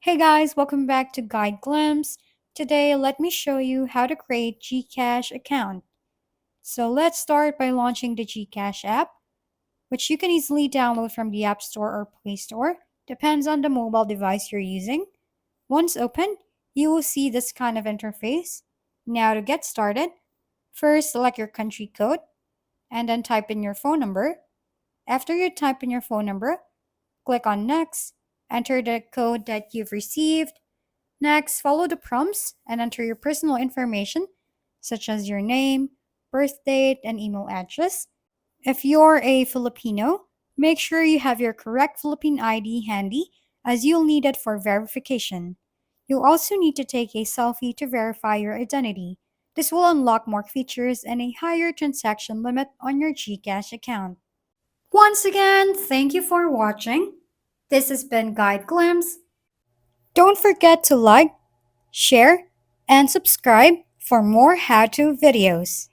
Hey guys, welcome back to Guide Glimpse. Today, let me show you how to create GCash account. So let's start by launching the GCash app, which you can easily download from the App Store or Play Store, depends on the mobile device you're using. Once open, you will see this kind of interface. Now to get started, first select your country code and then type in your phone number. After you type in your phone number, click on Next, enter the code that you've received. Next, follow the prompts and enter your personal information, such as your name, birth date, and email address. If you're a Filipino, make sure you have your correct Philippine ID handy, as you'll need it for verification. You'll also need to take a selfie to verify your identity. This will unlock more features and a higher transaction limit on your GCash account. Once again, thank you for watching. This has been Guide Glimpse. Don't forget to like, share, and subscribe for more how-to videos.